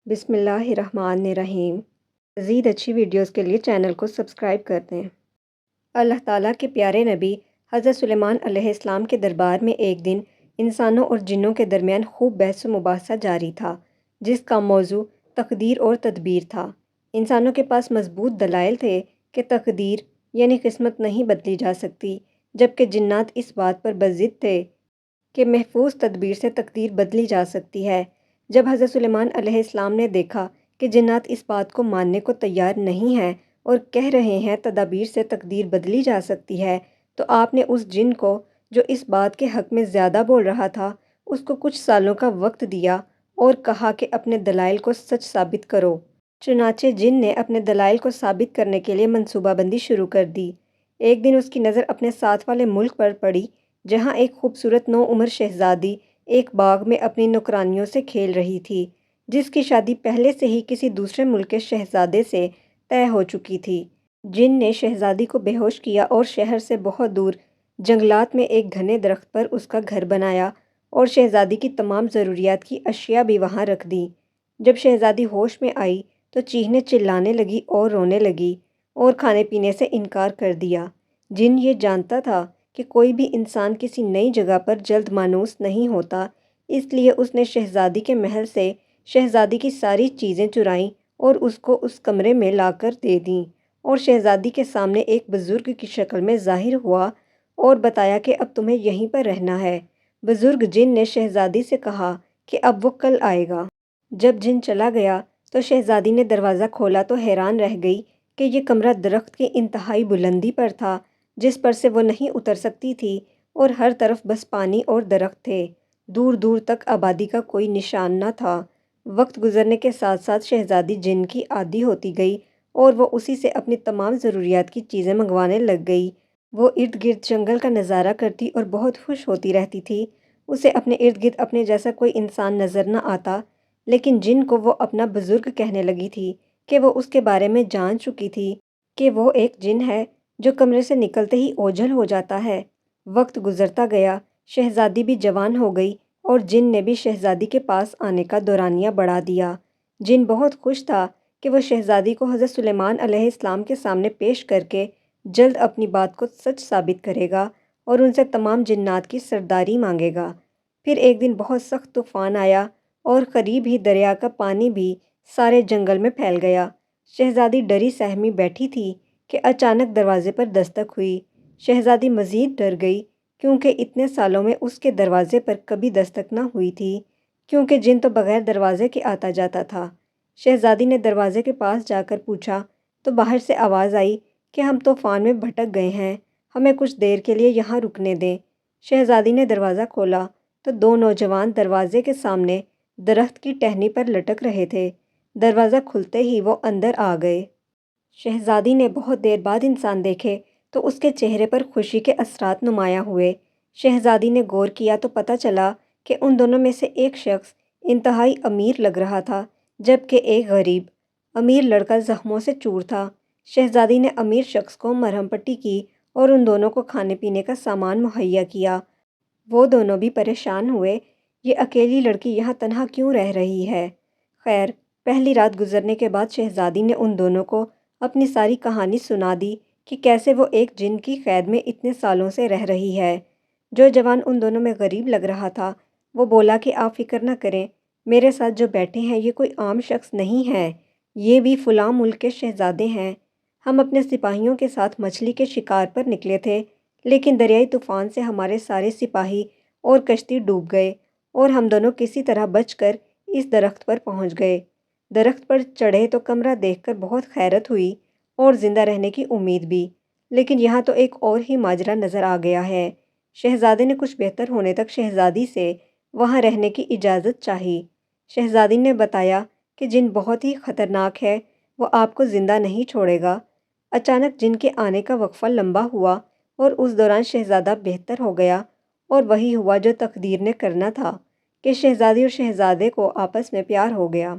بسم اللہ الرحمن الرحیم۔ مزید اچھی ویڈیوز کے لیے چینل کو سبسکرائب کر دیں۔ اللہ تعالیٰ کے پیارے نبی حضرت سلیمان علیہ السلام کے دربار میں ایک دن انسانوں اور جنوں کے درمیان خوب بحث و مباحثہ جاری تھا، جس کا موضوع تقدیر اور تدبیر تھا۔ انسانوں کے پاس مضبوط دلائل تھے کہ تقدیر یعنی قسمت نہیں بدلی جا سکتی، جبکہ جنات اس بات پر بضد تھے کہ محفوظ تدبیر سے تقدیر بدلی جا سکتی ہے۔ جب حضرت سلیمان علیہ السلام نے دیکھا کہ جنات اس بات کو ماننے کو تیار نہیں ہیں اور کہہ رہے ہیں تدابیر سے تقدیر بدلی جا سکتی ہے، تو آپ نے اس جن کو جو اس بات کے حق میں زیادہ بول رہا تھا اس کو کچھ سالوں کا وقت دیا اور کہا کہ اپنے دلائل کو سچ ثابت کرو۔ چنانچہ جن نے اپنے دلائل کو ثابت کرنے کے لیے منصوبہ بندی شروع کر دی۔ ایک دن اس کی نظر اپنے ساتھ والے ملک پر پڑی، جہاں ایک خوبصورت نوعمر شہزادی ایک باغ میں اپنی نوکرانیوں سے کھیل رہی تھی، جس کی شادی پہلے سے ہی کسی دوسرے ملک کے شہزادے سے طے ہو چکی تھی۔ جن نے شہزادی کو بے ہوش کیا اور شہر سے بہت دور جنگلات میں ایک گھنے درخت پر اس کا گھر بنایا اور شہزادی کی تمام ضروریات کی اشیاء بھی وہاں رکھ دیں۔ جب شہزادی ہوش میں آئی تو چیخنے چلانے لگی اور رونے لگی اور کھانے پینے سے انکار کر دیا۔ جن یہ جانتا تھا کہ کوئی بھی انسان کسی نئی جگہ پر جلد مانوس نہیں ہوتا، اس لیے اس نے شہزادی کے محل سے شہزادی کی ساری چیزیں چرائیں اور اس کو اس کمرے میں لا کر دے دیں، اور شہزادی کے سامنے ایک بزرگ کی شکل میں ظاہر ہوا اور بتایا کہ اب تمہیں یہیں پر رہنا ہے۔ بزرگ جن نے شہزادی سے کہا کہ اب وہ کل آئے گا۔ جب جن چلا گیا تو شہزادی نے دروازہ کھولا تو حیران رہ گئی کہ یہ کمرہ درخت کی انتہائی بلندی پر تھا، جس پر سے وہ نہیں اتر سکتی تھی، اور ہر طرف بس پانی اور درخت تھے۔ دور دور تک آبادی کا کوئی نشان نہ تھا۔ وقت گزرنے کے ساتھ ساتھ شہزادی جن کی عادی ہوتی گئی اور وہ اسی سے اپنی تمام ضروریات کی چیزیں منگوانے لگ گئی۔ وہ ارد گرد جنگل کا نظارہ کرتی اور بہت خوش ہوتی رہتی تھی۔ اسے اپنے ارد گرد اپنے جیسا کوئی انسان نظر نہ آتا، لیکن جن کو وہ اپنا بزرگ کہنے لگی تھی کہ وہ اس کے بارے میں جان چکی تھی کہ وہ ایک جن ہے جو کمرے سے نکلتے ہی اوجھل ہو جاتا ہے۔ وقت گزرتا گیا، شہزادی بھی جوان ہو گئی اور جن نے بھی شہزادی کے پاس آنے کا دورانیہ بڑھا دیا۔ جن بہت خوش تھا کہ وہ شہزادی کو حضرت سلیمان علیہ السلام کے سامنے پیش کر کے جلد اپنی بات کو سچ ثابت کرے گا اور ان سے تمام جنات کی سرداری مانگے گا۔ پھر ایک دن بہت سخت طوفان آیا اور قریب ہی دریا کا پانی بھی سارے جنگل میں پھیل گیا۔ شہزادی ڈری سہمی بیٹھی تھی کہ اچانک دروازے پر دستک ہوئی۔ شہزادی مزید ڈر گئی، کیونکہ اتنے سالوں میں اس کے دروازے پر کبھی دستک نہ ہوئی تھی، کیونکہ جن تو بغیر دروازے کے آتا جاتا تھا۔ شہزادی نے دروازے کے پاس جا کر پوچھا تو باہر سے آواز آئی کہ ہم طوفان میں بھٹک گئے ہیں، ہمیں کچھ دیر کے لیے یہاں رکنے دیں۔ شہزادی نے دروازہ کھولا تو دو نوجوان دروازے کے سامنے درخت کی ٹہنی پر لٹک رہے تھے۔ دروازہ کھلتے ہی وہ اندر آ گئے۔ شہزادی نے بہت دیر بعد انسان دیکھے تو اس کے چہرے پر خوشی کے اثرات نمایاں ہوئے۔ شہزادی نے غور کیا تو پتہ چلا کہ ان دونوں میں سے ایک شخص انتہائی امیر لگ رہا تھا، جبکہ ایک غریب۔ امیر لڑکا زخموں سے چور تھا۔ شہزادی نے امیر شخص کو مرہم پٹی کی اور ان دونوں کو کھانے پینے کا سامان مہیا کیا۔ وہ دونوں بھی پریشان ہوئے، یہ اکیلی لڑکی یہاں تنہا کیوں رہ رہی ہے؟ خیر، پہلی رات گزرنے کے بعد شہزادی نے ان دونوں کو اپنی ساری کہانی سنا دی کہ کیسے وہ ایک جن کی قید میں اتنے سالوں سے رہ رہی ہے۔ جو جوان ان دونوں میں غریب لگ رہا تھا وہ بولا کہ آپ فکر نہ کریں، میرے ساتھ جو بیٹھے ہیں یہ کوئی عام شخص نہیں ہے، یہ بھی فلاں ملک کے شہزادے ہیں۔ ہم اپنے سپاہیوں کے ساتھ مچھلی کے شکار پر نکلے تھے، لیکن دریائی طوفان سے ہمارے سارے سپاہی اور کشتی ڈوب گئے اور ہم دونوں کسی طرح بچ کر اس درخت پر پہنچ گئے۔ درخت پر چڑھے تو کمرہ دیکھ کر بہت حیرت ہوئی اور زندہ رہنے کی امید بھی، لیکن یہاں تو ایک اور ہی ماجرا نظر آ گیا ہے۔ شہزادے نے کچھ بہتر ہونے تک شہزادی سے وہاں رہنے کی اجازت چاہی۔ شہزادی نے بتایا کہ جن بہت ہی خطرناک ہے، وہ آپ کو زندہ نہیں چھوڑے گا۔ اچانک جن کے آنے کا وقفہ لمبا ہوا اور اس دوران شہزادہ بہتر ہو گیا، اور وہی ہوا جو تقدیر نے کرنا تھا کہ شہزادی اور شہزادے کو آپس میں پیار ہو گیا۔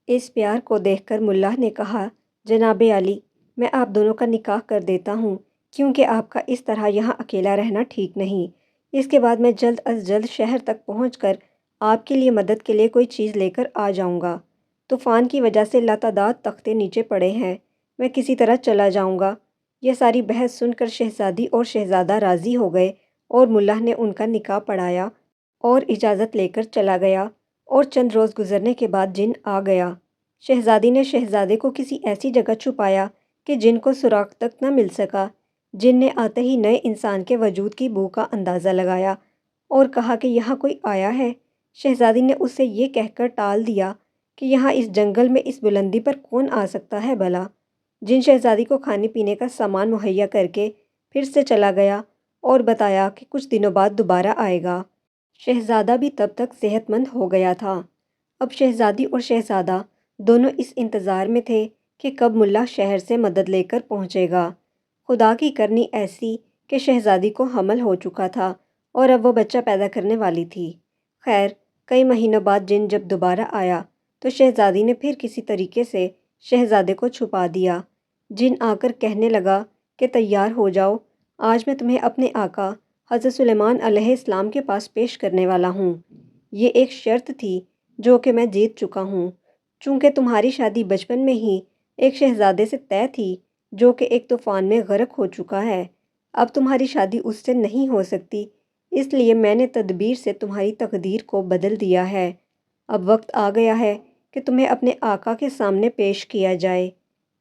اس پیار کو دیکھ کر ملا نے کہا، جناب عالی، میں آپ دونوں کا نکاح کر دیتا ہوں، کیونکہ آپ کا اس طرح یہاں اکیلا رہنا ٹھیک نہیں۔ اس کے بعد میں جلد از جلد شہر تک پہنچ کر آپ کے لیے مدد کے لیے کوئی چیز لے کر آ جاؤں گا۔ طوفان کی وجہ سے لاتعداد تختے نیچے پڑے ہیں، میں کسی طرح چلا جاؤں گا۔ یہ ساری بحث سن کر شہزادی اور شہزادہ راضی ہو گئے اور ملا نے ان کا نکاح پڑھایا اور اجازت لے کر چلا گیا، اور چند روز گزرنے کے بعد جن آ گیا۔ شہزادی نے شہزادے کو کسی ایسی جگہ چھپایا کہ جن کو سراغ تک نہ مل سکا۔ جن نے آتے ہی نئے انسان کے وجود کی بو کا اندازہ لگایا اور کہا کہ یہاں کوئی آیا ہے۔ شہزادی نے اس سے یہ کہہ کر ٹال دیا کہ یہاں اس جنگل میں اس بلندی پر کون آ سکتا ہے بھلا۔ جن شہزادی کو کھانے پینے کا سامان مہیا کر کے پھر سے چلا گیا اور بتایا کہ کچھ دنوں بعد دوبارہ آئے گا۔ شہزادہ بھی تب تک صحت مند ہو گیا تھا۔ اب شہزادی اور شہزادہ دونوں اس انتظار میں تھے کہ کب ملا شہر سے مدد لے کر پہنچے گا۔ خدا کی کرنی ایسی کہ شہزادی کو حمل ہو چکا تھا اور اب وہ بچہ پیدا کرنے والی تھی۔ خیر، کئی مہینوں بعد جن جب دوبارہ آیا تو شہزادی نے پھر کسی طریقے سے شہزادے کو چھپا دیا۔ جن آ کر کہنے لگا کہ تیار ہو جاؤ، آج میں تمہیں اپنے آقا حضرت سلیمان علیہ السلام کے پاس پیش کرنے والا ہوں۔ یہ ایک شرط تھی جو کہ میں جیت چکا ہوں، چونکہ تمہاری شادی بچپن میں ہی ایک شہزادے سے طے تھی جو کہ ایک طوفان میں غرق ہو چکا ہے۔ اب تمہاری شادی اس سے نہیں ہو سکتی، اس لیے میں نے تدبیر سے تمہاری تقدیر کو بدل دیا ہے۔ اب وقت آ گیا ہے کہ تمہیں اپنے آقا کے سامنے پیش کیا جائے۔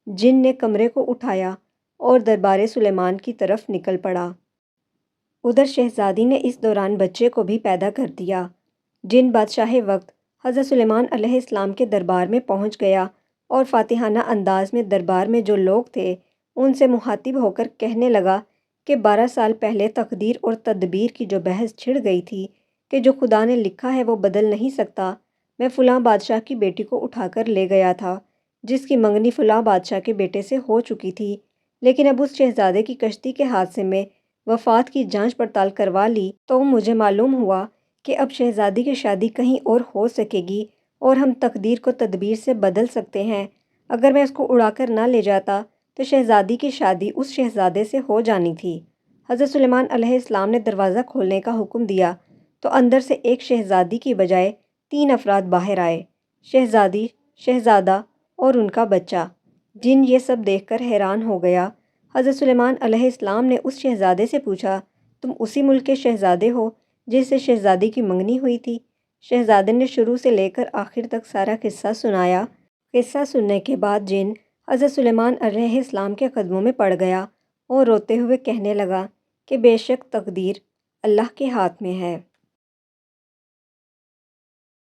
جن نے کمرے کو اٹھایا اور دربار سلیمان کی طرف نکل پڑا۔ ادھر شہزادی نے اس دوران بچے کو بھی پیدا کر دیا۔ جن بادشاہ وقت حضرت سلیمان علیہ السلام کے دربار میں پہنچ گیا اور فاتحانہ انداز میں دربار میں جو لوگ تھے ان سے مخاطب ہو کر کہنے لگا کہ 12 سال پہلے تقدیر اور تدبیر کی جو بحث چھڑ گئی تھی کہ جو خدا نے لکھا ہے وہ بدل نہیں سکتا، میں فلاں بادشاہ کی بیٹی کو اٹھا کر لے گیا تھا جس کی منگنی فلاں بادشاہ کے بیٹے سے ہو چکی تھی، لیکن اب اس شہزادے کی کشتی کے حادثے میں وفات کی جانچ پڑتال کروا لی تو مجھے معلوم ہوا کہ اب شہزادی کی شادی کہیں اور ہو سکے گی اور ہم تقدیر کو تدبیر سے بدل سکتے ہیں۔ اگر میں اس کو اڑا کر نہ لے جاتا تو شہزادی کی شادی اس شہزادے سے ہو جانی تھی۔ حضرت سلیمان علیہ السلام نے دروازہ کھولنے کا حکم دیا تو اندر سے ایک شہزادی کی بجائے 3 افراد باہر آئے، شہزادی، شہزادہ اور ان کا بچہ۔ جن یہ سب دیکھ کر حیران ہو گیا۔ حضرت سلیمان علیہ السلام نے اس شہزادے سے پوچھا، تم اسی ملک کے شہزادے ہو جس سے شہزادی کی منگنی ہوئی تھی؟ شہزادے نے شروع سے لے کر آخر تک سارا قصہ سنایا۔ قصہ سننے کے بعد جن حضرت سلیمان علیہ السلام کے قدموں میں پڑ گیا اور روتے ہوئے کہنے لگا کہ بے شک تقدیر اللہ کے ہاتھ میں ہے۔